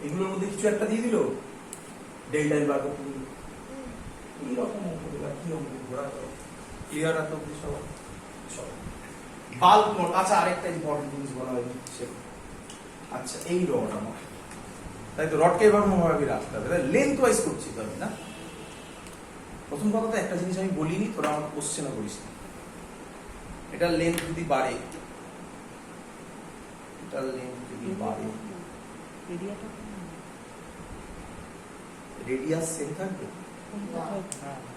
এগুলোর মধ্যে কিছু একটা দিয়ে দিল, ডেল্টা এর বার করতে দিল। এইরকম অঙ্ক দিলা, কি অঙ্ক ঘোরা তো ক্লিয়ার আছে অবধি সবাই? Bulk mode. আচ্ছা আরেকটা ইম্পর্টেন্ট জিনিস বলা হয়নি সেটা, আচ্ছা এই রড আমার, তাই তো রডকে এবার ভাবে রাখতে হবে, লেন্থ ওয়াইজ করছি তো আমি না। প্রথম কথা তো একটা জিনিস আমি বলিনি, তোরা আমার কোশ্চেনও করিস না। এটার লেন্থ যদি বাড়ে, এটার লেন্থ যদি বাড়ে, রেডিয়াস সেম থাকবে,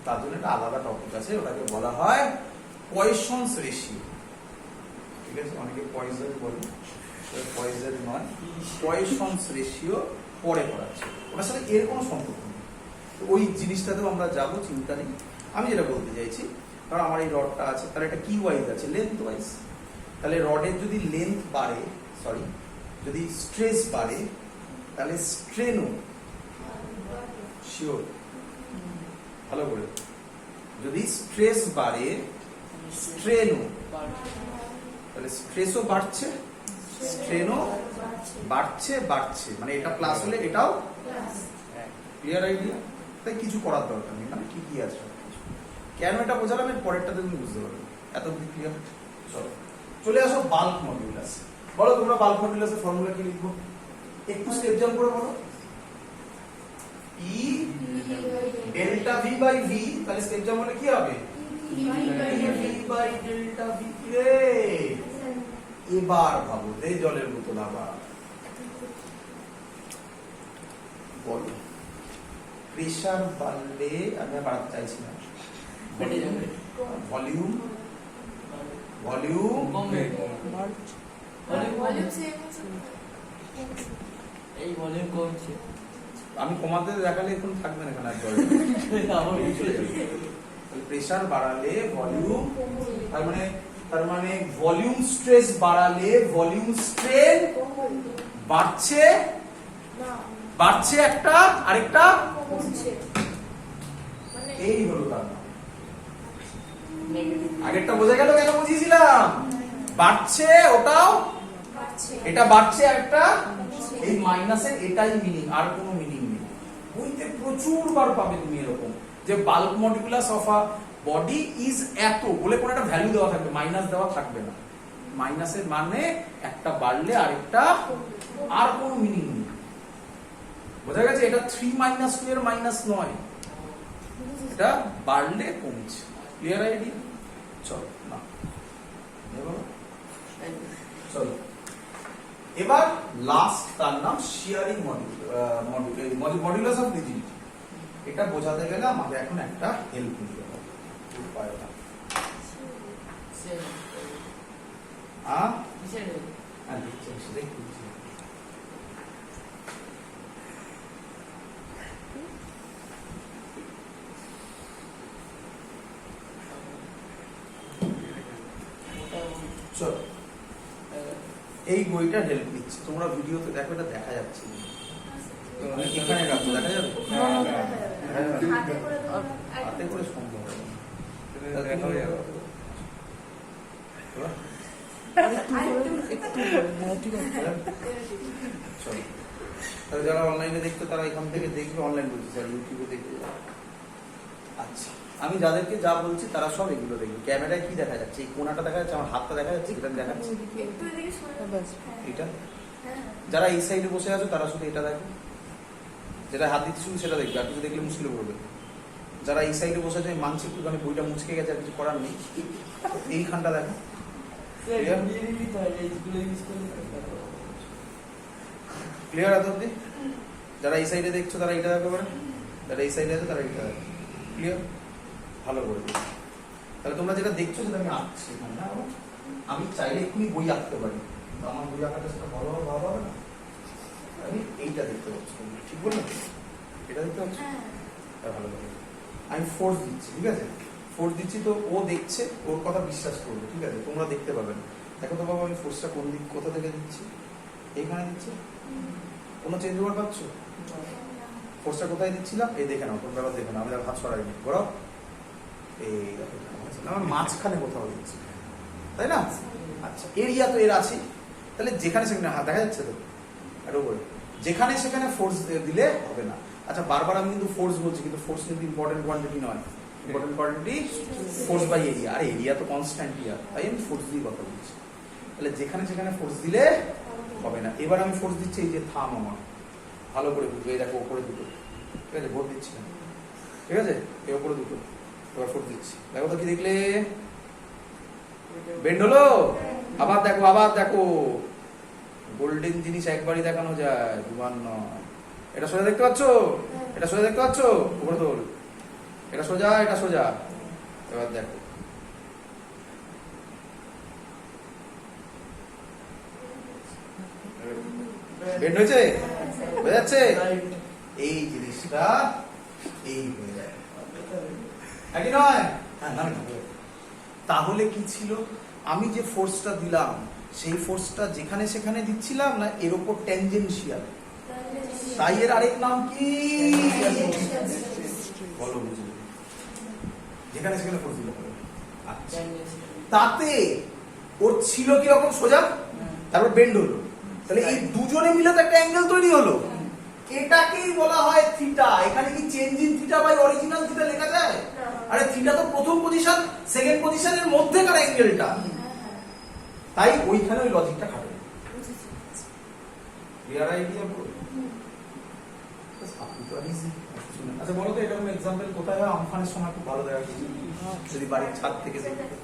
তার জন্য একটা আলাদা টপিক আছে, ওটাকে বলা হয় পয়সনস রেশিও। ঠিক আছে, অনেকে পয়জন বলে, পয়জন নয়, পয়সনস রেশিও পরে পড়াচ্ছে, ওটার সাথে এর কোনো সম্পর্ক নেই। ওই জিনিসটাতেও আমরা যাবো, চিন্তা নেই। আমি যেটা বলতে চাইছি, কারণ আমার এই রডটা আছে, তার একটা কি ওয়াইজ আছে, লেন্থ ওয়াইজ। তাহলে রডের যদি লেন্থ বাড়ে, সরি যদি স্ট্রেস বাড়ে, তাহলে স্ট্রেনও শিওর, ভালো করে, যদি স্ট্রেস বাড়ে স্ট্রেনও, তাহলে স্ট্রেসও বাড়ছে, স্ট্রেনও বাড়ছে, বাড়ছে মানে এটা প্লাস হলে এটাও ক্লিয়ার আইডিয়া। তাই কিছু করার দরকার নেই, মানে কি কি আছে কেন এটা বোঝালাম, এর পরেরটাতে তুমি বুঝতে পারবে। এত ক্লিয়ার? চলো চলে আসো বাল্ক মডুলাস। বলো তোমরা বাল্ক মডুলাসের ফর্মুলা কি লিখবো, একটু স্টেপ জাম্প করে বলো। ই ডেল্টা ভি বাই ভি, তাহলে স্টেপ জাম্প হলে কি হবে, ভি বাই ডেল্টা ভি। এবার ভাবো, দে জলের বোতল আবার বলো, প্রেসার বাড়লে, আমি আর বাড়াতে চাইছি না, ভলিউম ভলিউম এই ভলিউম কমছে, আমি কমাতে দেখালে এখন থাকবে না এখানে জল, প্রেসার বাড়ালে ভলিউম, তার মানে ভলিউম স্ট্রেস বাড়ালে ভলিউম স্ট্রেন বাড়ছে, বাড়ছে একটা আরেকটা, এই হলো তার নাম। আগেরটা বোঝা গেল, কেন বুঝিয়েছিলাম, বাড়ছে ওটাও, এটা বাড়ছে একটা, এই মাইনাসের এটাই মিনিং, আর কোনো মিনিং নেই। বইতে প্রচুর বার পাবে তুমি এরকম, যে bulk modulus of a body is এত বলে কোনো একটা ভ্যালু দেওয়া থাকবে, মাইনাস দেওয়া থাকবে না। মাইনাসের মানে একটা বাড়লে আরেকটা, আর কোনো মিনিং নেই। বোঝা গেছে? এটা 3 - 2 এর মাইনাস নয়, এটা বাড়লে কমছে। Clear idea? চলো না, চলো এবার লাস্ট, তার নাম শিয়ারিং মডুলাস অফ রিজিডিটি। এটা বোঝাতে গেলে আমাকে এখন একটা হেল্প নিতে হবে, উপায়টা চলো, এই বইটা হেল্প নিচ্ছে, তোমরা ভিডিওতে দেখো, এটা দেখা যাচ্ছে এখানে রাখো, দেখা যাবে হাতে করে সম্ভব তাহলে যারা অনলাইনে দেখতো তারা এখান থেকে দেখবে, অনলাইন বলছি স্যার, ইউটিউবে দেখবে। আচ্ছা, আমি যাদেরকে যা বলছি তারা সব এগুলো দেখবে। ক্যামেরায় কি দেখা যাচ্ছে, এই কোনাটা দেখা যাচ্ছে, আমার হাতটা দেখা যাচ্ছে, এটা দেখা যাচ্ছে, এটা। যারা এই সাইডে বসে আছো তারা শুধু এটা দেখো, যেটা হাত দিচ্ছে শুধু সেটা দেখবে, আর কিছু দেখলে মুশকিল পড়বে। যারা এই সাইডে বসে আছে, মানছি একটুখানি বইটা মুচকে গেছে, আর কিছু করার নেই, এইখানটা দেখো। ক্লিয়ার এত অব্দি? যারা এই সাইডে দেখছো তারা এটা দেখতে পারে, যারা এই সাইডে আছে তারা এটা দেখো। ক্লিয়ার? ভালো করে দিই। তাহলে তোমরা যেটা দেখছো সেটা আমি আঁকছি এখানে, না আমি চাইলে এক্ষুনি বই আঁকতে পারি, আমার বই আঁকাটা সেটা ভালো হবে না। আমি এইটা দেখতে পাচ্ছি, ঠিক বললাম? এটা দেখতে পাচ্ছি, ভালো করে আমি ফোর্স দিচ্ছি, ঠিক আছে? ফোর্স দিচ্ছি তো ও দেখছে, ওর কথা বিশ্বাস করবে, ঠিক আছে? তোমরা দেখতে পাবে না। দেখো তো বাবা, আমি ফোর্সটা কোন দিক, কোথা থেকে দিচ্ছি, এইখানে দিচ্ছি, কোনো চেঞ্জ ওভার পাচ্ছ? ফোর্সটা কোথায় দিচ্ছিলাম, এই দেখে নাও, তোমরা দেখে নাও, আমি হাত সরাইনি, বড় এই আমার মাঝখানে কোথাও দিচ্ছি, তাই না? আচ্ছা, এরিয়া তো এর আছে, তাহলে যেখানে সেখানে হাত দেখা যাচ্ছে তো, আর উপরে যেখানে সেখানে ফোর্স দিলে হবে না। আচ্ছা বারবার আমি কিন্তু ফোর্স বলছি, কিন্তু ফোর্স কিন্তু ইম্পর্টেন্ট কোয়ান্টিটি নয়। Important quantity force by area. আর এরিয়া তো কনস্ট্যান্ট ইয়ার, তাই আমি ফোর্স দিয়ে কথা বলছি। তাহলে যেখানে সেখানে ফোর্স দিলে হবে না। এবার আমি ফোর্স দিচ্ছি এই যে থাম আমার, ভালো করে বুঝবে। এই দেখো ওপরে দুটো, ঠিক আছে, ভোট দিচ্ছি না, ঠিক আছে, এই ওপরে দুটো। এবার ফোর্স দিচ্ছি, দেখো তো কি দেখলে, বেন্ড হলো। আবার দেখো, আবার দেখো, গোল্ডেন জিনিস একবারই দেখানো যায়, দুবার নয়। এটা সোজা দেখতে পাচ্ছ, এটা সোজা দেখতে পাচ্ছ, উপরে তোল, এটা সোজা, এটা সোজা। এবার দেখো, বেন্ড হয়েছে, বোঝা যাচ্ছে? এই জিনিসটা এই হয়ে যায়, একই নয়? হ্যাঁ, না না। তাহলে কি ছিল, আমি যে ফোর্সটা দিলাম সেই ফোর্সটা যেখানে সেখানে দিচ্ছিলাম না এর উপর ট্যানজেনশিয়াল, তাই এর আরেক নাম কি বলো? বুঝলি, যেখানে সেখানে ফোর্স দিলে হবে। আচ্ছা, তাতে ওর ছিল কি রকম সোজা, তারপর বেন্ড হলো। তাহলে এই দুজনে মিলে তো একটা অ্যাঙ্গেল তৈরি হলো, এটাকেই বলা হয় থিটা। এখানে কি change in theta by original theta লেখা যায়? আরে থিটা তো প্রথম পজিশন সেকেন্ড পজিশনের মধ্যেকার অ্যাঙ্গেলটা, তাই ওইখানে ওই লজিকটা খাটে। Clear idea? আচ্ছা বলো তো, এরকম এক্সাম্পল কোথায় হয়? আমফানের সময় খুব ভালো দেখা যাচ্ছে, যদি বাড়ির ছাদ থেকে দেখতে,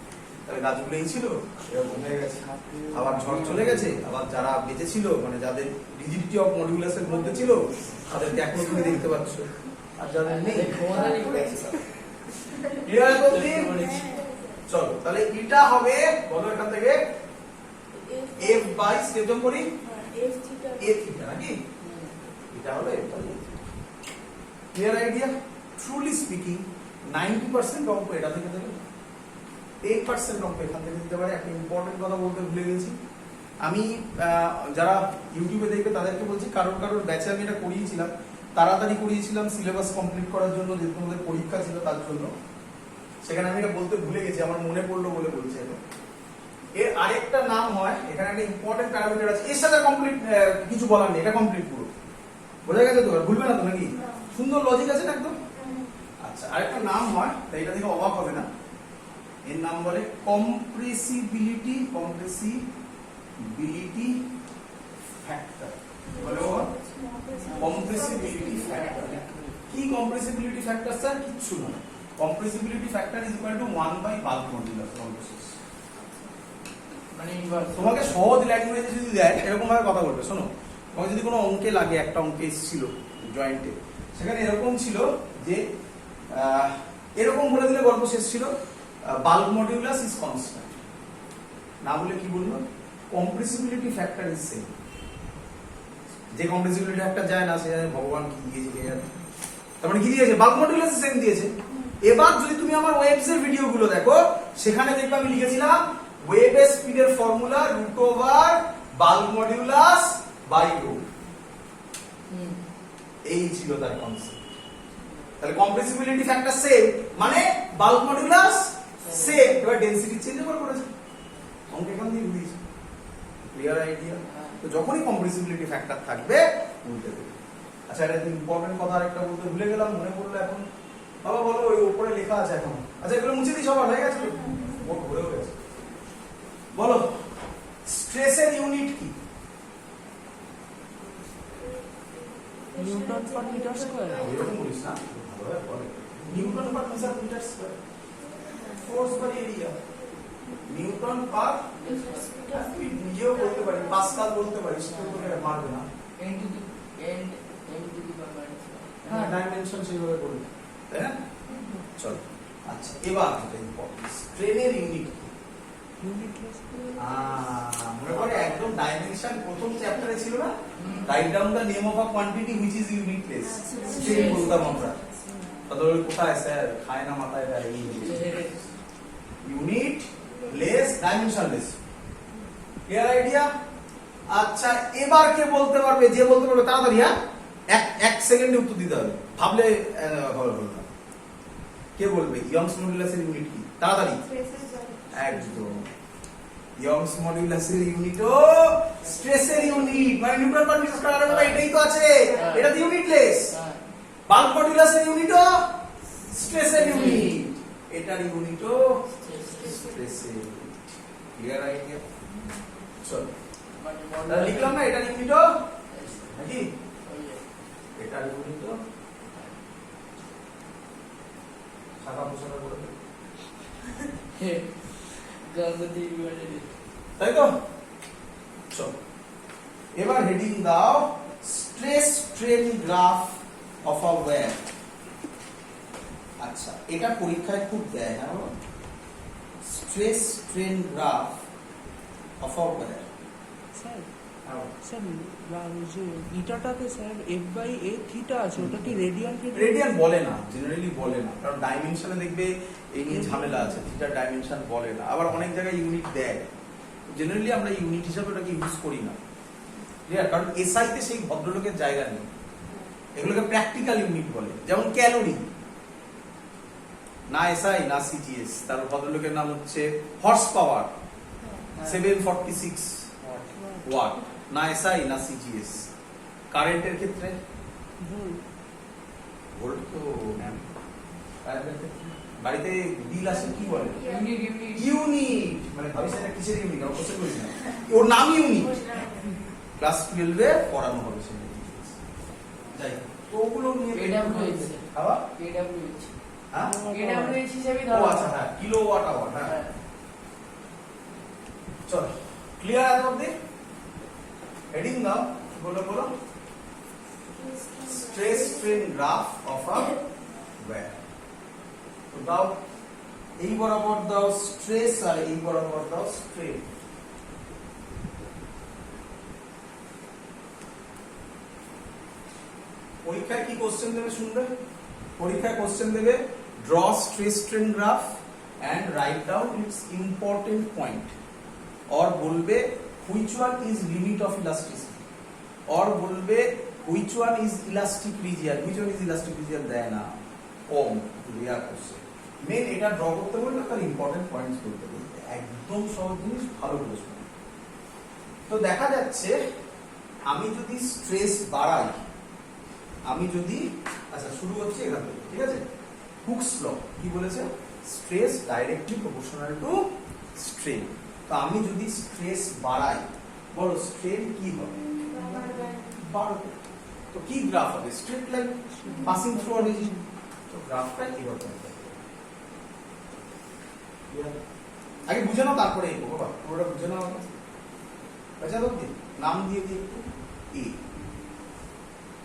তাহলে গাছগুলো এই ছিল, এরকম হয়ে গেছে, আবার ঝড় চলে গেছে, আবার যারা বেঁচে ছিল, মানে যাদের রিজিডিটি অফ মডিউলাসের মধ্যে ছিল তাদেরকে এখনো তুমি দেখতে পাচ্ছ, আর যাদের নেই। চলো তাহলে এটা হবে, বলো এখান থেকে f বাই স্টেটম করি a থিটা, নাকি? এটা হবে ক্লিয়ার আইডিয়া? ট্রুলি স্পিকিং 90% অঙ্ক এটা থেকে দেবে, 8% অঙ্ক এখান থেকে দিতে পারে। একটা ইম্পর্টেন্ট কথা বলতে ভুলে গেছি, আমি যারা ইউটিউবে দেখবে তাদেরকে বলছি, কারোর ব্যাচে আমি এটা করিয়েছিলাম, তাড়াতাড়ি করিয়েছিলাম সিলেবাস কমপ্লিট করার জন্য, যেহেতু আমাদের পরীক্ষা ছিল তার জন্য। সেখানে আমি এটা বলতে ভুলে গেছি, আমার মনে পড়লো বলে বলছি এখন। এর আরেকটা নাম হয়, এখানে একটা ইম্পর্টেন্ট প্যারামিটার আছে, এর সাথে কমপ্লিট কিছু বলার নেই, এটা কমপ্লিট পুরো বোঝা গেছে তো? ভুলবে না তো নাকি? সুন্দর লজিক আছে না একদম। আচ্ছা, আরেকটা নাম হয়, তাই এটা থেকে অবাক হবে না, এর নাম বলে কম্প্রেসিবিলিটি ফ্যাক্টর। বলো কম্প্রেসিবিলিটি ফ্যাক্টর। কি কম্প্রেসিবিলিটি ফ্যাক্টর স্যার? কিচ্ছু না, compressibility factor is equal to 1 by bulk modulus. মানে তোমাকে সহজ ল্যাঙ্গুয়েজে যদি দেয় এরকম ভাবে কথা বলবে। শোনো, তোমাকে যদি কোনো অঙ্কে লাগে, একটা অঙ্কে এসেছিল জয়েন্টে, সেখানে এরকম ছিল যে এরকম বলে দিলে গল্প শেষ ছিল, বাল্ক মডিউলাস ইজ কনস্ট্যান্ট। না বলে কি বললো? Compressibility factor is same. যে কম্প্রেসিবিলিটি ফ্যাক্টর যায় না, সে ভগবান কি দিয়েছে কে জানে। তার মানে কি দিয়েছে? বাল্ক মডিউলাস সেম দিয়েছে। এবার যদি তুমি আমার ওয়েবস এর ভিডিও গুলো দেখো, সেখানে দেখবে আমি লিখেছিলাম ওয়েবের স্পিডের formula root over bulk modulus by rho, এই ছিল তার কনসেপ্ট। তাহলে কম্প্রেসিবিলিটি ফ্যাক্টর সেম মানে বাল্ক মডিউলাস সেম, এবার ডেনসিটি চেঞ্জ করেছে, অঙ্ক এখান দিয়ে বুঝিয়েছি। Clear idea? তো যখনই কম্প্রেসিবিলিটি ফ্যাক্টর থাকবে উল্টে দেবে। আচ্ছা, এটা ইম্পর্টেন্ট কথা আরেকটা বলতে ভুলে গেলাম, মনে পড়লো এখন। বাবা বলো, ওই উপরে লেখা আছে এখন। আচ্ছা, এগুলো মুছে দিই, সবার হয়ে গেছে, বোর্ড ভরে গেছে। বলো স্ট্রেসের ইউনিট কি? Newton per metre square. এরকম বলিস না, ভালোভাবে বলে। Newton per metre square. Force by area, newton per, তুই নিজেও বলতে পারি, পাস্কাল বলতে পারিস, কেউ তোকে মারবে না। হ্যাঁ, ডাইমেনশন সেইভাবে বলবি, তাই না? চল, আচ্ছা, এবার যেটা ইম্পর্টেন্ট, স্ট্রেনের ইউনিট কি? মনে করে একদম ডাইমেনশন প্রথম চ্যাপ্টারে ছিল না, write down the name of a quantity which is unitless. Strain বলতাম আমরা, তাহলে কোথায় স্যার খায় না মাথায় দেয় unitless dimensionless. Clear idea? আচ্ছা, এবার কে বলতে পারবে? যে বলতে পারবে তাড়াতাড়ি, হ্যাঁ, এক সেকেন্ডে উত্তর দিতে হবে, ভাবলে হবে না। কে বলবে ইয়ংস মডুলাসের ইউনিট কি? তাড়াতাড়ি, একদম ইয়ংস মডুলাসের ইউনিটও স্ট্রেসের ইউনিট, মানে নিউটন পার মিটার স্কয়ার মানে এটাই তো আছে, এটা তো ইউনিটলেস। হ্যাঁ বাল্ক মডুলাসের ইউনিটও স্ট্রেসের ইউনিট, এটার ইউনিটও স্ট্রেসের ইউনিট। Clear idea? চলো তাহলে লিখলাম না, এটার ইউনিটও নাকি এটার ইউনিটও শাখা প্রশাখা করে দেব। তাই তো? চলো এবার হেডিং দাও stress strain graph of a wire. আচ্ছা, এটা পরীক্ষায় খুব দেয়, হ্যাঁ বলো? Stress strain graph of a wire. Sir যে ইটাটাতে sir F by A theta আছে, ওটা কি রেডিয়ান? রেডিয়ান বলে না, জেনারেলি বলে না, কারণ ডাইমেনশনে দেখবে এই নিয়ে ঝামেলা আছে, থিটার ডাইমেনশন বলে না। আবার অনেক জায়গায় ইউনিট দেয়, জেনারেলি আমরা ইউনিট হিসাবে ওটাকে ইউজ করি না, ক্লিয়ার? কারণ এসআই তে সেই ভদ্রলোকের জায়গা নেই, এগুলোকে প্র্যাকটিক্যাল ইউনিট বলে। যেমন ক্যালোরি, না এসআই না সিজিএস, তার ভদ্রলোকের নাম হচ্ছে হর্স পাওয়ার 746 ওয়াট, না এসআই না সিজিএস। কারেন্টের ক্ষেত্রে ভোল্ট তো কারেন্টের ক্ষেত্রে বাড়িতে বিল আসে কি বলে? ইউনিট, মানে ভাবিস এটা কিসের ইউনিট? আমরা কোশ্চেন করি না, ওর নাম ইউনিট। ক্লাস 12 এ পড়ানো হবে সেটা। যাই তো ওগুলো নিয়ে কেডব্লিউএইচ আবার কেডব্লিউএইচ হ্যাঁ কেডব্লিউএইচ হিসেবে ও ধরো। আচ্ছা, হ্যাঁ কিলোওয়াট আওয়ার। হ্যাঁ চল ক্লিয়ার আছে অবধি? হেডিং দাও, বলো বলো stress strain graph of a wire. তো দাও এই বরাবর দাও স্ট্রেস আর এই বরাবর দাও স্ট্রেন। পরীক্ষায় কি কোশ্চেন দেবে শুনবে? পরীক্ষায় কোশ্চেন দেবে draw stress strain graph and write down its important point, और বলবে which one is limit of elasticity, और বলবে which one is elastic region, which one is elastic region দেয় না, কম দেয়া করছে। মেন এটা ড্র করতে বললে তার ইম্পর্টেন্ট পয়েন্টস বলতে বলবে, একদম সহজ জিনিস, ভালো করে শোনো। তো দেখা যাচ্ছে আমি যদি স্ট্রেস বাড়াই, আমি যদি, আচ্ছা শুরু হচ্ছে এখান থেকে, ঠিক আছে? হুকস ল কি বলেছে? Stress directly proportional to strain. তো আমি যদি স্ট্রেস বাড়াই, বলো স্ট্রেন কি হবে? বাড়বে। তো কি গ্রাফ হবে? Straight line passing through a region. তো গ্রাফটা এরকম হবে। আগে বুঝে নাও তারপরে এই বাবা, পুরোটা বুঝে নাও। আচ্ছা তো নাম দিয়ে দিই একটু এ,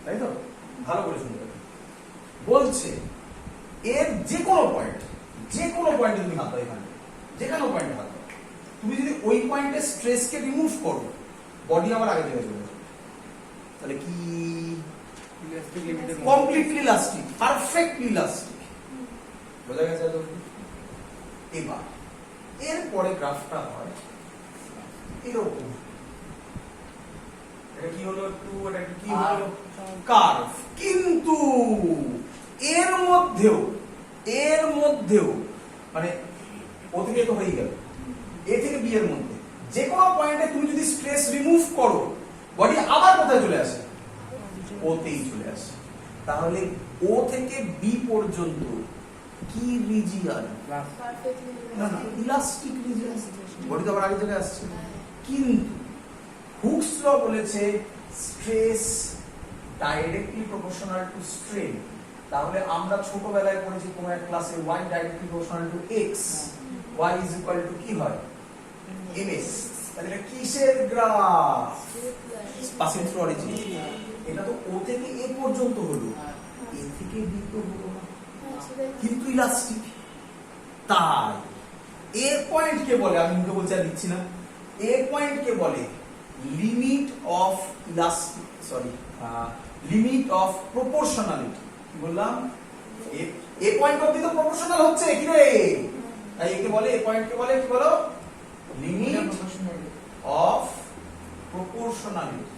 তাই তো? ভালো করে শুনতে হবে। বলছে এর যে কোনো পয়েন্ট, যে কোনো পয়েন্টে তুমি হাত দাও, এখানে যে কোনো পয়েন্টে হাত দাও, তুমি যদি ওই পয়েন্টে স্ট্রেসকে রিমুভ করো, বডি আবার আগে চলে যাবে। তাহলে কি? Completely elastic, perfectly elastic. বোঝা গেছে? এবার এরপরে গ্রাফটা হয় এরকম। এটা কি হলো? একটু এটা কি হলো? কার্ভ। কিন্তু এর মধ্যেও মানে ও থেকে তো হয়ে গেল, এ থেকে বি এর মধ্যে যে কোনো পয়েন্টে তুমি যদি স্ট্রেস রিমুভ করো, বডি আবার কোথায় চলে আসে? ওতেই চলে আসে। তাহলে ও থেকে বি পর্যন্ত কি রিজিয়ন? না না, ইলাস্টিক রিজিয়ন। বডি তো আবার আগে চলে আসছে। কিন্তু হুকস ল বলেছে stress directly proportional to strain. তাহলে আমরা ছোটবেলায় পড়েছি কোন এক ক্লাসে y directly proportional to x, y is equal two কি হয়? ms। তাহলে এটা কিসের গ্রাফ? Passing through origin. এটা তো ও থেকে এ পর্যন্ত হলো, এ থেকে বি তো হলো না, কিন্তু ইলাস্টিক। তাই এ পয়েন্ট কে বলে, আমি মুখে বলছি আর লিখছি না, এ পয়েন্ট কে বলে limit of elastic, sorry limit of proportionality. কি বললাম? এ পয়েন্ট অবধি তো প্রপোর্শনাল হচ্ছে কি রে? তাই একে বলে, এ পয়েন্ট কে বলে কি বলো? Limit of proportionality.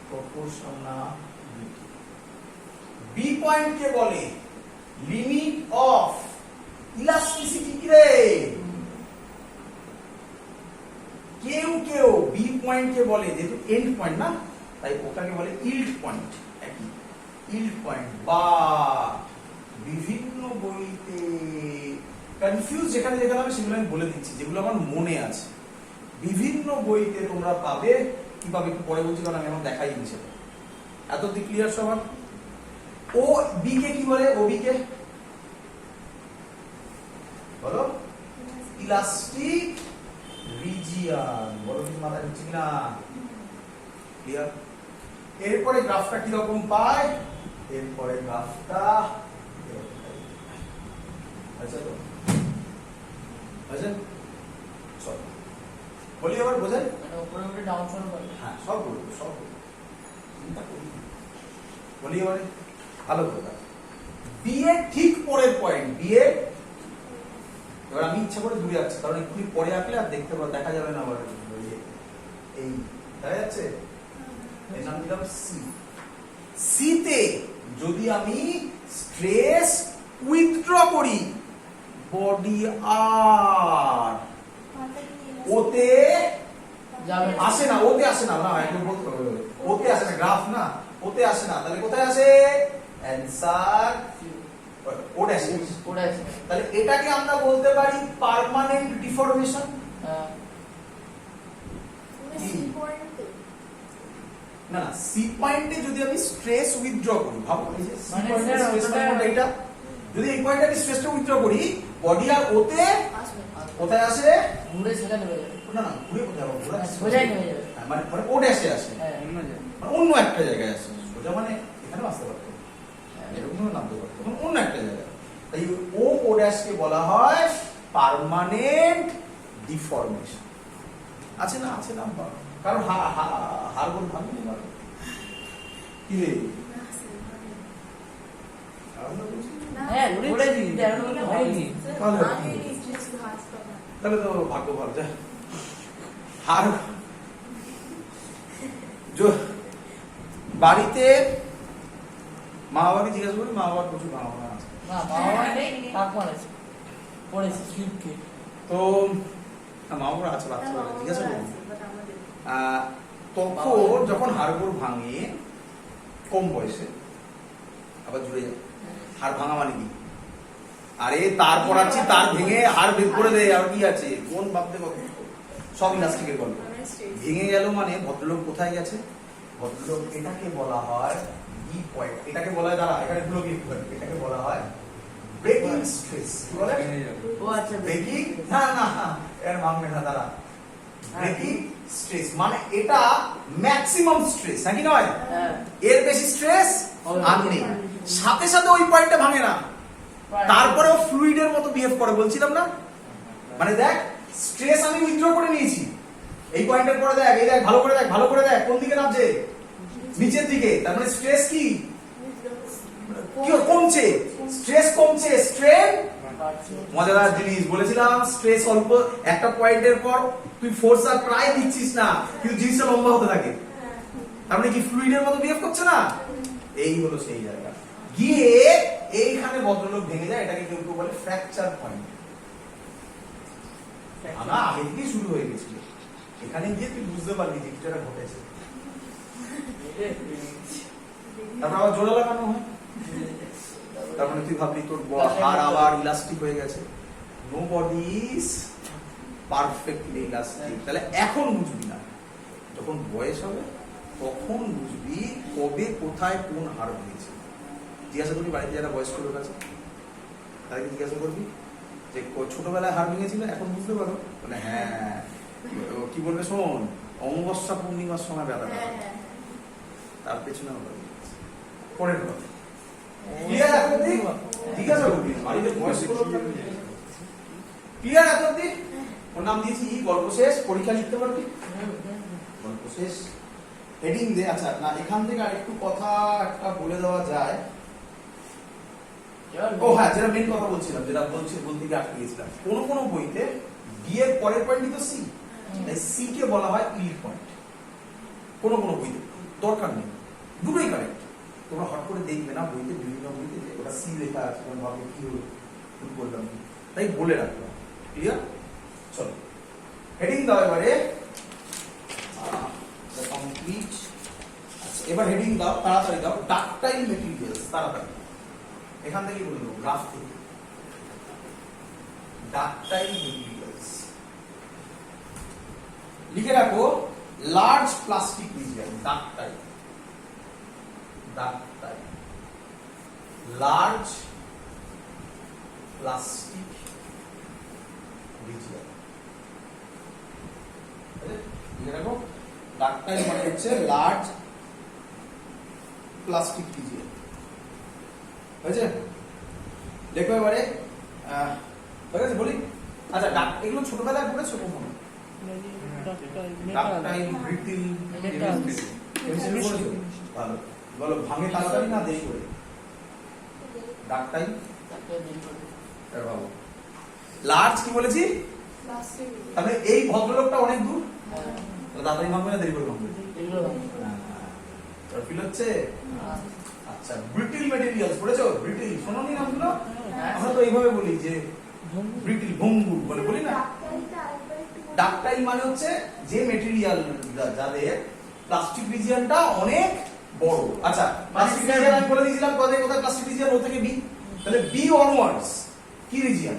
Proportionality. B point কে বলে লিমিট অফ ইলাস্টিসিটি। কি রে কেউ কেউ বি পয়েন্টকে বলে যেহেতু এন্ড পয়েন্ট না তাই ওটাকে বলে ইল্ড পয়েন্ট একই ইল্ড পয়েন্ট বা বিভিন্ন বইতে কনফিউজ যেখানে যেখানে আমি সেগুলো আমি বলে দিচ্ছি যেগুলো আমার মনে আছে বিভিন্ন বইতে তোমরা পাবে কি পাবে একটু পরে বলছি কারণ আমি এখন দেখাই নি সেটা এত অব্দি ক্লিয়ার সবার ও বি কে কি বলে ও বি কে বলো ইলাস্টিক রিজিয়ন বলো কি মাথা ঢুকছে কিনা ক্লিয়ার এরপরে গ্রাফটা কি রকম পায় এরপরে গ্রাফটা আচ্ছা তো আচ্ছা চল বলি আবার বোঝাই মানে উপরে উপরে ডাউন ফল করে হ্যাঁ সব বলবো সব বলবো চিন্তা করি বলি এবারে ভালো কথা বি এর ঠিক পরের পয়েন্ট বি এর এবার আমি ইচ্ছা করে দূরে যাচ্ছি কারণ একটু পরে আঁকলে আর দেখতে পাবো দেখা যাবে না আবার এই দেখা যাচ্ছে এর নাম দিলাম সি সি তে যদি আমি স্ট্রেস উইথড্র করি বডি আর ওতে যাবে আসে না ওতে আসে না না একদম বলতে হবে ওতে আসে না গ্রাফ না ওতে আসে না তাহলে কোথায় আসে অ্যানসার ও ড্যাশ ওটা আছে তাহলে এটাকে আমরা বলতে পারি পার্মানেন্ট ডিফরমেশন না সি পয়েন্টে যদি আমি স্ট্রেস উইথড্র করি ভাবো এই যে সি মানে পয়েন্টে স্যার, স্ট্রেস ওটা- পয়েন্ট এটা যদি এই পয়েন্টে আমি স্ট্রেসটা উইথড্র করি বডি আর ওতে কোথায় আসে ঘুরে সেখানে হয়ে যাবে না না ঘুরে কোথায় যাবো ঘোরা সোজাই হয়ে যাবে মানে মানে ও ড্যাশে আসে হ্যাঁ মানে অন্য একটা জায়গায় আসে সোজা মানে এখানেও আসতে পারতো এরকম নামতে পারতো মানে অন্য একটা জায়গায় তাই ও ড্যাশকে বলা হয় পার্মানেন্ট ডিফরমেশন আছে না কারণ হাড়গোড় ভাঙবে না কি রে হ্যাঁ ঘুরে দিতে এরকম তো হয়নি তাহলে তো ভাগ্য ভালো যা হাড় বাড়িতে মা বাবাকে জিজ্ঞাসা করি মা বাবার প্রচুর ভাঙা আছে না বাবা নেই কাকু আছে পড়েছে স্লিপকে তো মা বাবার আছে বাচ্চা জিজ্ঞাসা করি তখন যখন হাড়গোড় ভাঙে কম বয়সে আবার জুড়ে যায় হাড় ভাঙা মানে কি আরে তার পড়াচ্ছি তার ভেঙে হাড় বের করে দেয় আর কি আছে কোন ভাবতে কত সব ইলাস্টিকের গল্প ভেঙে গেল মানে ভদ্রলোক কোথায় গেছে ভদ্রলোক এটাকে বলা হয় বি পয়েন্ট এটাকে বলা হয় দাঁড়া এখানে ব্লক লিখতে পারি এটাকে বলা হয় ব্রেকিং স্ট্রেস কি বলে ও আচ্ছা ব্রেকিং না না এর ভাঙবে না দাঁড়া ব্রেকিং স্ট্রেস মানে এটা ম্যাক্সিমাম স্ট্রেস নাকি নয় হ্যাঁ এর বেশি স্ট্রেস আর নেই সাথে সাথে ওই পয়েন্টটা ভাঙে না তারপরেও ফ্লুইডের মতো বিহেভ করে বলছিলাম না মানে দেখ স্ট্রেস আমি উইথড্র করে নিয়েছি এই পয়েন্টের পরে দেখ এই দেখ ভালো করে দেখ কোন দিকে নামছে নিচের দিকে তার মানে স্ট্রেস কি কমছে স্ট্রেস কমছে স্ট্রেন মজাদার জিনিস বলেছিলাম স্ট্রেস অল্প একটা পয়েন্টের পর তুই ফোর্স আর প্রায় দিচ্ছিস না কিন্তু জিনিসটা লম্বা হতে থাকে তার মানে কি ফ্লুইডের মতো বিহেভ করছে না এই হলো সেই জায়গা গিয়ে এইখানে ভদ্রলোক ভেঙে যায় এটাকে কেউ কেউ বলে ফ্র্যাকচার পয়েন্ট আমরা আগে থেকেই শুরু হয়ে গেছিল এখানে গিয়ে তুই বুঝতে পারলি যে কিছুটা ঘটেছে তারপর আবার জোড়া লাগানো হয় তার মানে তুই ভাবলি তোর হাড় আবার ইলাস্টিক হয়ে গেছে no body is perfectly elastic তাহলে এখন বুঝবি না যখন বয়স হবে তখন বুঝবি কবে কোথায় কোন হাড় ভেঙেছে জিজ্ঞাসা করবি বাড়িতে যারা বয়স্ক লোক আছে তাদেরকে জিজ্ঞাসা করবি যে ছোটবেলায় হাড় ভেঙেছিল এখন বুঝতে পারো বলে হ্যাঁ কি বলবে শোন অমাবস্যা পূর্ণিমার সময় ব্যথা তার পেছনে পরের কথা ক্লিয়ার এখন জিজ্ঞাসা করবি বাড়িতে বয়স্ক লোক ক্লিয়ার এখন ওর নাম দিয়েছি গল্প শেষ পরীক্ষা লিখতে পারবি গল্প শেষ হেডিং দে আচ্ছা না এখান থেকে আরেকটু কথা একটা বলে দেওয়া যায় ও হ্যাঁ যেটা মেন কথা বলছিলাম যেটা বলতে গিয়ে আটকে গেছিলাম কোন বইতে বি এর পরের পয়েন্টই তো সি তাই সি কে বলা হয় ইল্ড পয়েন্ট কোন বইতে দরকার নেই দুটোই কারেক্ট তোমরা হট করে দেখবে না বইতে বিভিন্ন বইতে ওটা সি লেখা আছে তখন ভাববে কি হলো ভুল করলাম তাই বলে রাখলাম। ক্লিয়ার? চলো হেডিং দাও এবারে। কমপ্লিট। আচ্ছা এবার হেডিং দাও, তাড়াতাড়ি দাও। ডাকটাইল মেটেরিয়ালস, তাড়াতাড়ি এখান থেকে বলে দেবো, গ্রাফ থেকে। ডাকটাইল মেটেরিয়ালস লিখে রাখো, large plastic medium. Ductile, ductile large plastic medium. লিখে রাখো, ডাকটাইল মানে হচ্ছে লার্জ প্লাস্টিক মিডিয়াম। হয়েছে? দেখো এবারে হয়ে গেছে বলি। আচ্ছা এগুলো ছোটবেলায় পড়েছো কখনো? ডাকটাইল, ব্রিটিল, কেমিস্ট্রি পড়েছো? ভালো। বলো ভাঙে তাড়াতাড়ি না দেরি করে? ডাকটাইল ভালো। লার্জ কি বলেছি? তাহলে এই ভদ্রলোকটা অনেক দূর, তাড়াতাড়ি ভাঙবে না দেরি করে ভাঙবে? ফিল হচ্ছে? আচ্ছা ব্রিটিল মেটেরিয়ালস পড়েছো? ব্রিটিল শোনোনি নামগুলো? আমরা তো এইভাবে বলি যে ব্রিটিল, ভঙ্গুর বলে বলি না? ডাকটাইল মানে হচ্ছে যে মেটেরিয়াল যাদের প্লাস্টিক রিজিয়নটা অনেক বড়। আচ্ছা প্লাস্টিক রিজিয়ন আমি বলে দিয়েছিলাম কোথায় কোথায় প্লাস্টিক রিজিয়ন, ও থেকে বি। তাহলে বি অনওয়ার্ডস কি রিজিয়ন?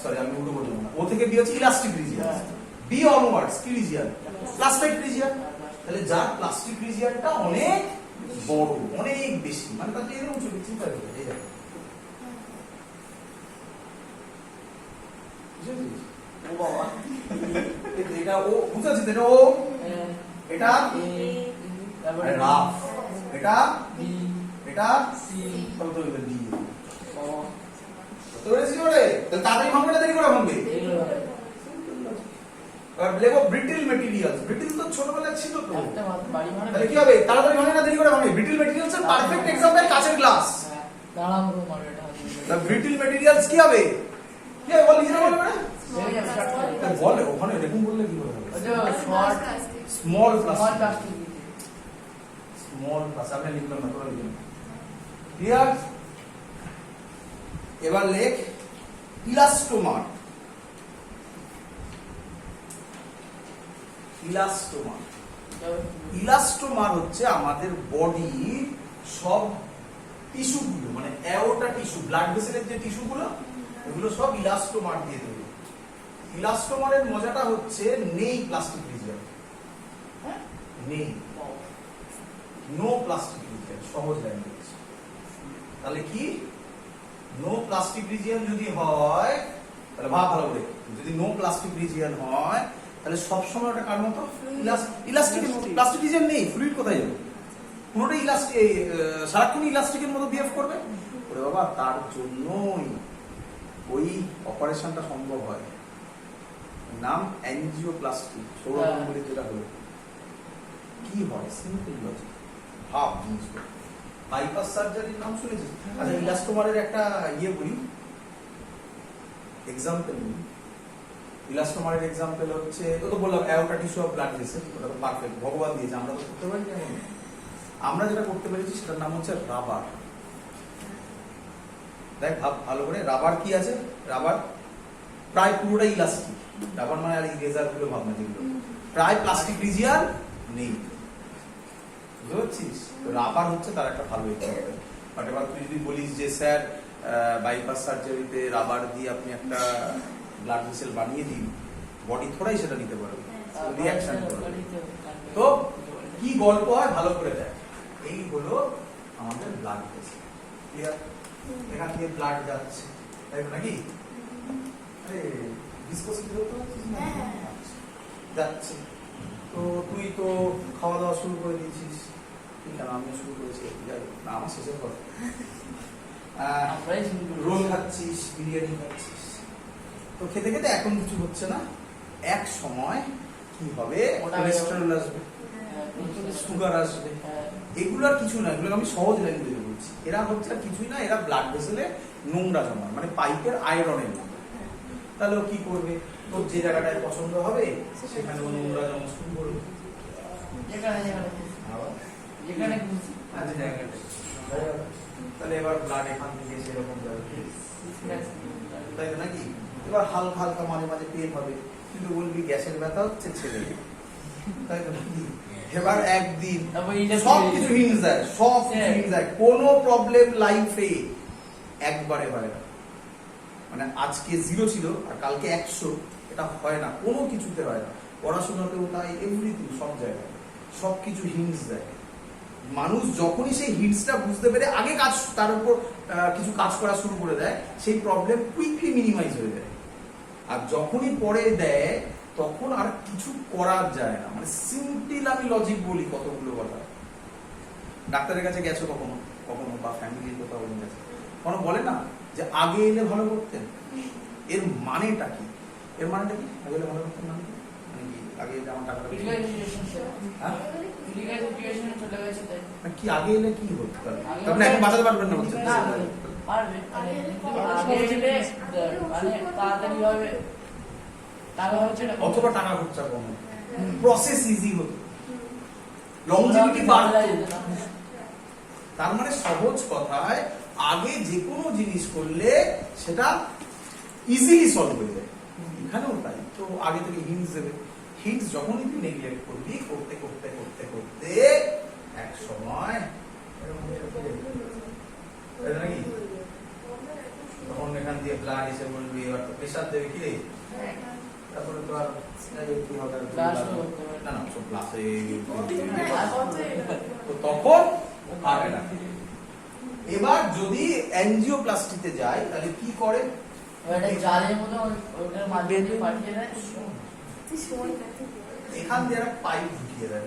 সরি আমি উল্টো বললাম না, ও থেকে বি হচ্ছে ইলাস্টিক রিজিয়ন, বি অনওয়ার্ডস কি রিজিয়ন? Plastic region. তাহলে যার প্লাস্টিক রিজিয়নটা অনেক বড়, অনেক বেশি, মানে তাকে এরকম ছবি চিন্তা করতে এই দেখো। ও বাবা এটা ও বুঝাচ্ছি, এটা ও, এটা রাফ, এটা এটা সি, কত হলো ডি। কত হয়েছে ওরে? তাহলে তাড়াতাড়ি ভাঙবে না দেরি করে ভাঙবে? আর লেখো ব্রিটিল মেটেরিয়ালস। ব্রিটিল তো ছোটবেলায় ছিল তো, তাহলে কি হবে? তাড়াতাড়ি ভাঙবে না দেরি করে ভাঙবে? ব্রিটিল মেটেরিয়ালস এর পারফেক্ট এক্সাম্পল কাঁচের গ্লাস। দাঁড়াবো মানে এটা দা ব্রিটিল মেটেরিয়ালস কি হবে? কি হবে বল, নিজে বল মানে বলে ওখানে এরকম বললে কি হবে? স্মল প্লাস্টিক, স্মল প্লাস্টিক আমি লিখলাম না, তোরা লিখলাম। ক্লিয়ার? এবার লেখ ইলাস্টোমার। ইলাস্টোমার, ইলাস্টোমার হচ্ছে আমাদের বডি সব টিস্যুগুলো, মানে অ্যাওর্টা টিস্যু, ব্লাড ভেসেলের যে টিস্যুগুলো, এগুলো সব ইলাস্টোমার দিয়ে তৈরি। ইলাস্টোমারের মজাটা হচ্ছে নেই প্লাস্টিক রিজিয়ন, নেই, নো প্লাস্টিক রিজিয়ন, সহজ ল্যাঙ্গুয়েজ। তাহলে কি নো প্লাস্টিক রিজিয়ন যদি হয়, তাহলে ভাব ভালো করে, যদি নো প্লাস্টিক রিজিয়ন হয় তাহলে সবসময় ওটা কার মতো? ইলাস্টিকের মতো। প্লাস্টিক রিজিয়ন নেই, ফ্লুইড কোথায় যাবে? পুরোটাই ইলাস্টিক, সারাক্ষণ ইলাস্টিকের মতো বিহেভ করবে। ওরে বাবা, তার জন্যই ওই অপারেশনটা সম্ভব হয়, নাম অ্যাঞ্জিওপ্লাস্টি। সৌরভঙ্গুলি যেটা হলো কি হয়? সিম্পল লজিক, ভাব জিনিসগুলো। বাইপাস সার্জারির নাম শুনেছিস? আচ্ছা ইলাস্টোমারের একটা ইয়ে বলি, এক্সাম্পল বলি। ইলাস্টোমারের এক্সাম্পল হচ্ছে, তো বললাম aorta tissue of blood vessel, ওটা তো পারফেক্ট, ভগবান দিয়েছে, আমরা তো করতে পারি কেমন? আমরা যেটা করতে পেরেছি সেটার নাম হচ্ছে রাবার। দেখ ভাব ভালো করে, রাবার কি আছে? রাবার প্রায় পুরোটাই ইলাস্টিক। রাবার মানে আর ইরেজার গুলো ভাবনা, যেগুলো প্রায় প্লাস্টিক রিজিয়ন নেই, বুঝতে পারছিস? রাবার হচ্ছে তার একটা ভালো এক্সাম্পল। বাট এবার তুই যদি বলিস যে স্যার বাইপাস সার্জারিতে রাবার দিয়ে আপনি একটা ব্লাড ভেসেল বানিয়ে দিন, বডি থোড়াই সেটা নিতে পারবে, রিঅ্যাকশন করবে। তো কি গল্প হয় ভালো করে দেখ। এই হলো আমাদের ব্লাড ভেসেল, ক্লিয়ার? এখান থেকে ব্লাড যাচ্ছে, তাই নাকি? আরে ডিসকাসিং করতে পারছিস না? যাচ্ছে তো, তুই তো খাওয়া দাওয়া শুরু করে দিয়েছিস, ঠিক আছে? আমিও শুরু করেছি, না আমার শেষের কথা। রোল খাচ্ছিস, বিরিয়ানি খাচ্ছিস, তো খেতে খেতে এখন কিছু হচ্ছে না, এক সময় কি হবে? কোলেস্টেরল আসবে, সুগার আসবে। এগুলো আর কিছু না, এগুলো আমি সহজ ল্যাঙ্গুয়েজে বলছি। এরা হচ্ছে আর কিছুই না, এরা ব্লাড ভেসেলে নোংরা জমায়, মানে পাইপের আয়রনের মতো। তাহলে ও কি করবে? তোর যে জায়গাটায় পছন্দ হবে সেখানে ও নোংরা জমা শুরু করবে, যেখানে তাহলে এবার ব্লাড এখান থেকে সেরকম যাবে, তাই তো নাকি? এবার হালকা হালকা মাঝে মাঝে পেন হবে, কিন্তু বলবি গ্যাসের ব্যথা হচ্ছে ছেলে, তাই তো নাকি? এবার একদিন সব কিছু হিন্স দেয়, সব কিছু হিন্স দেয়, কোনো প্রবলেম লাইফে একবারে হয় না। মানে আজকে 0 ছিল আর কালকে 100, এটা হয় না, কোনো কিছুতে হয় না। পড়াশোনাতেও তাই, এভরিথিং, সব জায়গায় সব কিছু হিন্স দেয়। মানুষ যখনই সেই হিন্সটা বুঝতে পেরে আগে কাজ, তার উপর কিছু কাজ করা শুরু করে দেয়, সেই প্রবলেম কুইকলি মিনিমাইজ হয়ে যায়। আর যখনই পরে দেয় তখন আর কিছু করা যায় না। মানে সিম্পল আমি লজিক বলি কতগুলো কথা। ডাক্তারের কাছে গেছো কখনো কখনো, বা ফ্যামিলির কথা বলে গেছে কোনো, বলে না যে আগে এলে ভালো করতেন। এর মানেটা কি? এর মানেটা কি? আগে এলে ভালো করতেন মানে কি? মানে কি আগে এলে আমার টাকাটা বেশি? হ্যাঁ? কি আগে এলে কি হতো? তাহলে এখন বাঁচাতে পারবেন না বলছেন? পারবে, মানে আগে এলে মানে তাড়াতাড়ি হবে, টাকা হচ্ছে না, অথবা টাকা খরচা কম, প্রসেস ইজি হতো, লংজিভিটি বাড়তো। তার মানে সহজ কথায় আগে যে কোনো জিনিস করলে সেটা ইজিলি সলভ হয়ে যায়। এখানেও তাই তো, আগে থেকে হিন্টস দেবে, হিন্টস যখনই তুই নেগলেক্ট করবি, করতে করতে করতে করতে এক সময় নাকি তখন এখান দিয়ে ব্লাড এসে বলবি, এবার তো প্রেশার দেবে, কি রে? তারপরে তো আর কি হবে, না না সব গ্লাসে, তো তখন পারবে না। এবার যদি অ্যাঞ্জিওপ্লাস্টিতে যায় তাহলে কি করে? জালের মতো ওটার মাধ্যমে পাঠিয়ে দেয়, এখান দিয়ে একটা পাইপ ঢুকিয়ে দেয়।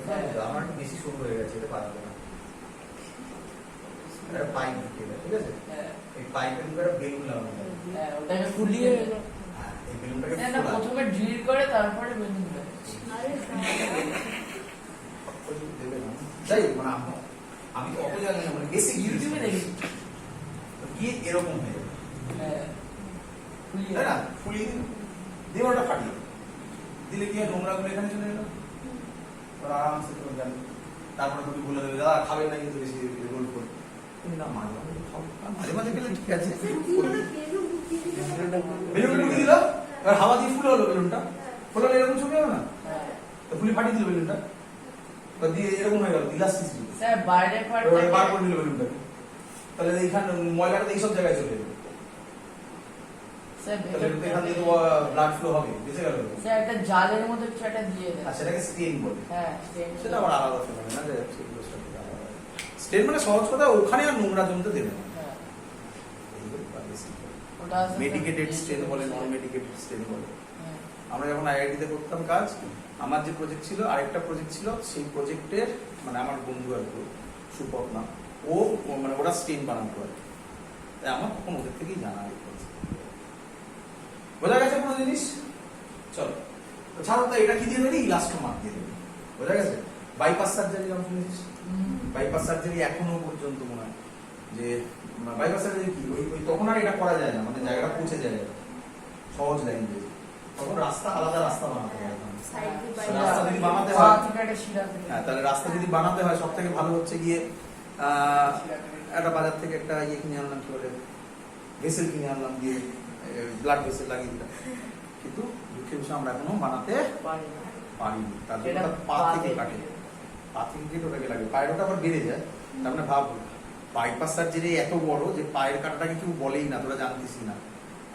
আমার একটু বেশি শুরু হয়ে গেছে, এটা পারবে না, একটা পাইপ ঢুকিয়ে দেয়, ঠিক আছে? এই পাইপের উপরে বেলুন লাগানো হয়, ওটাকে ফুলিয়ে এই বেলুনটাকে প্রথমে ড্রিল করে তারপরে বেলুন দেয়। দেবে না, যাই হোক, মানে আমি তো অত জানি না, মানে বেসিক ইউটিউবে দেখি গিয়ে এরকম হয়ে যাবে, তাই না? ফুলিয়ে দেওয়াটা ফাটিয়ে দিলে কি হয়, নোংরাগুলো এখানে চলে এলো, ওরা আরামসে তুমি জানো। তারপরে তুমি বলে দেবে দাদা খাবেন না কিন্তু বেশি রোল করে, তুমি না মাঝে মাঝে খাও, মাঝে মাঝে খেলে ঠিক আছে। বেলুনটা ঢুকিয়ে দিল, এবার হাওয়া দিয়ে ফুলে হলো, বেলুনটা ফুলে হলে এরকম চলে যাবে না? তো ফুলি ফাটিয়ে দিল বেলুনটা, দিয়ে এরকম হয়ে গেল, ইলাস্টিসিটি স্যার বাইরে বার করে দিল বেলুনটাকে, তাহলে এইখানে ময়লাটা এইসব জায়গায় চলে যাবে, তাহলে এখান থেকে তো ব্লাড ফ্লো হবে, বেঁচে গেল। স্যার একটা জালের মতো কিছু একটা দিয়ে দেয়, আর সেটাকে স্টেন বলে। হ্যাঁ সেটা আবার আলাদা ফেলে না, যে সেগুলো স্টেন মানে সহজ কথা, ওখানে আর নোংরা জমতে দেবে না। মেডিকেটেড স্টেন বলে, নন মেডিকেটেড স্টেন বলে। আমরা যখন আইআইটিতে করতাম কাজ, আমার যে প্রজেক্ট ছিল, আরেকটা প্রজেক্ট ছিল, সেই প্রজেক্টের মানে আমার বন্ধু আর কি, সুপক নাম, ও মানে ওরা স্টেন বানাতো আর কি, তাই আমার তখন ওদের থেকেই জানা। বোঝা গেছে কোনো জিনিস? চলো ছাড়ো তো, এটা কি দিয়ে দেবে? ইলাস্টোমার দিয়ে দেবে, বোঝা গেছে? বাইপাস সার্জারি আমি শুনেছি, বাইপাস সার্জারি এখনো পর্যন্ত মনে হয় যে বাইপাস সার্জারি কি, ওই তখন আর এটা করা যায় না, মানে জায়গাটা পৌঁছে যায় না, সহজ ল্যাঙ্গুয়েজ। তখন রাস্তা আলাদা রাস্তা বানাতে হয়, রাস্তা যদি বানাতে হয়, হ্যাঁ তাহলে রাস্তা যদি বানাতে হয় সব থেকে ভালো হচ্ছে গিয়ে একটা বাজার থেকে একটা ইয়ে কিনে আনলাম, কি বলে ভেসেল কিনে আনলাম, দিয়ে ব্লাড ভেসেল লাগিয়ে দিলাম, কিন্তু দুঃখের বিষয় আমরা এখনো বানাতে পারিনি। তার জন্য পা থেকে কাটে, পা থেকে কেটে ওটাকে লাগে, পায়ের ওটা আবার বেড়ে যায়। তার মানে ভাব, বাইপাস সার্জারি এত বড় যে পায়ের কাটাটাকে কেউ বলেই না, তোরা জানতিস না।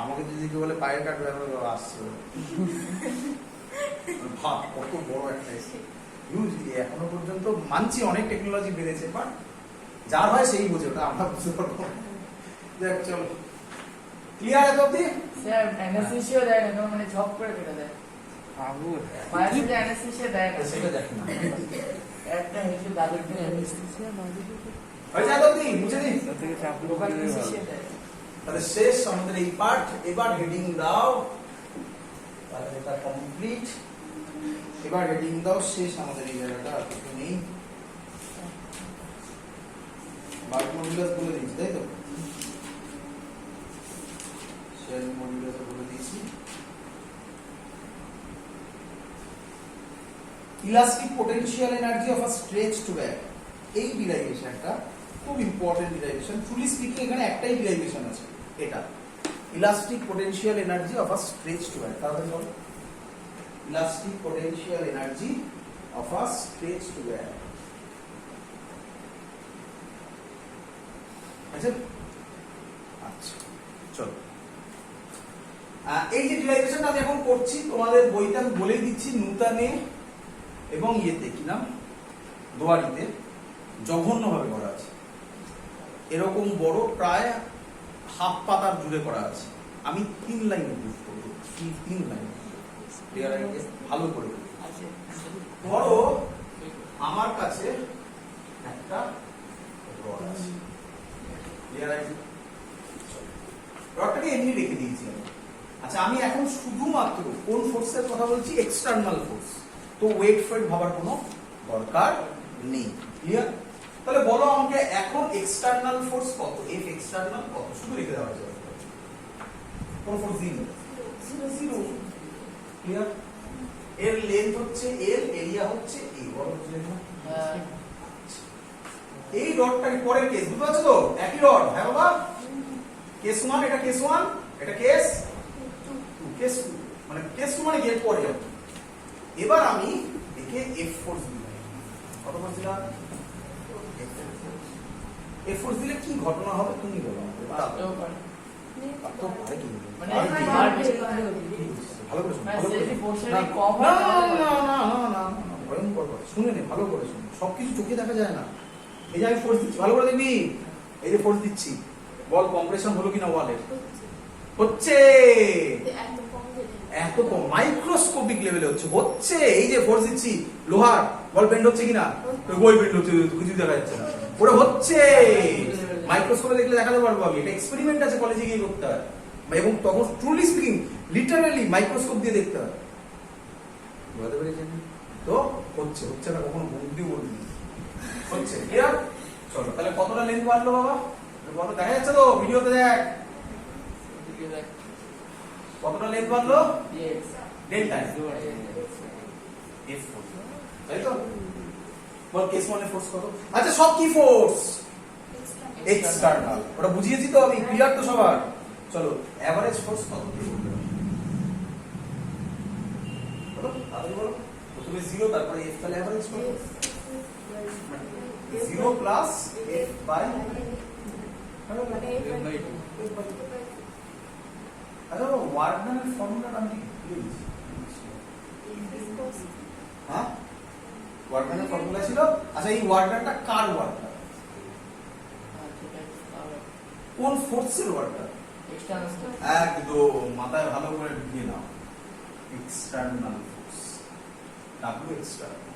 আমাকে যদি কেউ বলে পায়ের কাটবে, আসছে ভাব কত বড় একটা ইউজ। এখনো পর্যন্ত মানছি অনেক টেকনোলজি বেড়েছে, বাট যার হয় সেই বোঝে, ওটা আমরা বুঝতে পারবো। দেখ চলো ক্লিয়ার এত অব্দি? স্যার অ্যানেসথেসিয়া দেয় না, মানে ঝপ করে কেটে দেয়, মায়ের সাথে অ্যানেসথেসিয়া দেয় না, সেটা দেখি না, একটা হেসে দাদুর দিন অ্যানেসথেসিয়া না দিলে হয়েছে এত অব্দি? বুঝে নি? থেকে চাপ লোকাল অ্যানেসথেসিয়া দেয়। তাহলে শেষ আমাদের এই পার্ট, এবার হেডিং দাও, তাহলে এটা কমপ্লিট। এবার হেডিং দাও, শেষ আমাদের এই জায়গাটা, আর কিছু নেই। বাল্ক মডুলাস বলে দিয়েছি, তাই তো? শেল মডুলাস বলে দিয়েছি। Elastic potential energy of a stretched bag, এই ডিরাইভেশনটা খুব ইম্পর্টেন্ট ডিরাইভেশন। ট্রুলি স্পিকিং এখানে একটাই ডিরাইভেশন আছে, এটা elastic potential energy of a stretched wire. তাড়াতাড়ি বলো, elastic potential energy of a stretched wire. আচ্ছা আচ্ছা চলো, এই যে ডিরাইভেশনটা আমি এখন করছি তোমাদের বইতে আমি বলে দিচ্ছি, নূতনে এবং ইয়েতে কি নাম দোয়ারিতে জঘন্যভাবে করা আছে। এরকম বড় প্রায় হাফ পাতার জুড়ে করা আছে। আমি 3 লাইনে প্রুফ করব, 3 লাইন ক্লিয়ার আইডিয়া ভালো করে। আছে ধরো আমার কাছে একটা রড আছে, ক্লিয়ার আইডিয়া, রডটাকে এমনি রেখে দিয়েছি আমি। আচ্ছা আমি এখন শুধুমাত্র কোন ফোর্সের কথা বলছি? External force. তো ওয়েট ফোয়েট ভাবার কোনো দরকার নেই, ক্লিয়ার? তাহলে বলো আমাকে এখন এক্সটার্নাল ফোর্স কত, এফ এক্সটার্নাল কত, শুধু লিখে দেওয়া হয়েছে। কোন ফোর্স দিন? 0 ক্লিয়ার? এর লেন্থ হচ্ছে এল, এরিয়া হচ্ছে এ, বলো হচ্ছে না? এই রডটার পরের কেস বুঝতে পারছো তো? একই রড, হ্যাঁ বাবা? কেস 1 এটা কেস 1, এটা কেস 2, কেস 2 মানে কেস 2 মানে গেট পরে যাবে। এবার আমি একে এফ ফোর্স দিই, কত ফোর্স দিলাম? এফ ফোর্স দিলে কি ঘটনা হবে তুমি বলো আমাকে। পারতেও পারে। তো পারে কি? মানে পারে কি? আর বেশি করে ভালো করে শুনো, মানে ভালো করে যদি শুনো। ফোর্সের না, কম না, হয় না, তাহলে না, না, না, না, না, ভয়ঙ্কর কথা। শুনে নে, ভালো করে শুনো, সবকিছু চোখে দেখা যায় না। এই যে আমি ফোর্স দিচ্ছি, ভালো করে দেখবি, এই যে ফোর্স দিচ্ছি, বল কম্প্রেশন হলো কিনা ওয়ালের? হচ্ছে, এত কম মাইক্রোস্কোপিক লেভেলে হচ্ছে, হচ্ছে। এই যে ফোর্স দিচ্ছি লোহার, বল বেন্ড হচ্ছে কিনা? ওই বেন্ড হচ্ছে, কিছু দেখা যাচ্ছে না, ওটা হচ্ছে। মাইক্রোস্কোপে দেখলে দেখাতে পারবো আমি, এটা এক্সপেরিমেন্ট আছে, কলেজে গিয়ে করতে হয়। এবং তখন ট্রুলি স্পিকিং লিটারালি মাইক্রোস্কোপ দিয়ে দেখতে হয়। বুঝতে পেরেছেন? তো হচ্ছে, হচ্ছে না কখনো বুদ্ধি বলবি হচ্ছে, ক্লিয়ার? চলো তাহলে কতটা লেন্থ বাড়লো বাবা? বলো, দেখা যাচ্ছে তো ভিডিওতে? দেখ কতটা লেন্থ বাড়লো, ডেল্টা এফ ফোর্স, তাই তো? বল কেস 1 এর ফোর্স কত? আচ্ছা সব কি ফোর্স? এক্সটার্নাল, ওটা বুঝিয়েছি তো আমি, ক্লিয়ার তো সবার? চলো এভারেজ ফোর্স কত দিয়ে বলতে হবে? বলো তাড়াতাড়ি বলো। প্রথমে 0, তারপরে এফ, তাহলে এভারেজ কত? 0 প্লাস এফ বাই আচ্ছা ওয়ার্ডম্যানের ফর্মুলাটা আমি ভুলে গেছি। হ্যাঁ ওয়ার্ডম্যানের ফর্মুলা ছিল। আচ্ছা এই ওয়ার্ডারটা কার ওয়ার্ডার? কোন ফোর্সের ওয়ার্ডার? একদম মাথায় ভালো করে ঢুকিয়ে নাও, এক্সটার্নাল ফোর্স, ডাব্লিউ এক্সটার্নাল।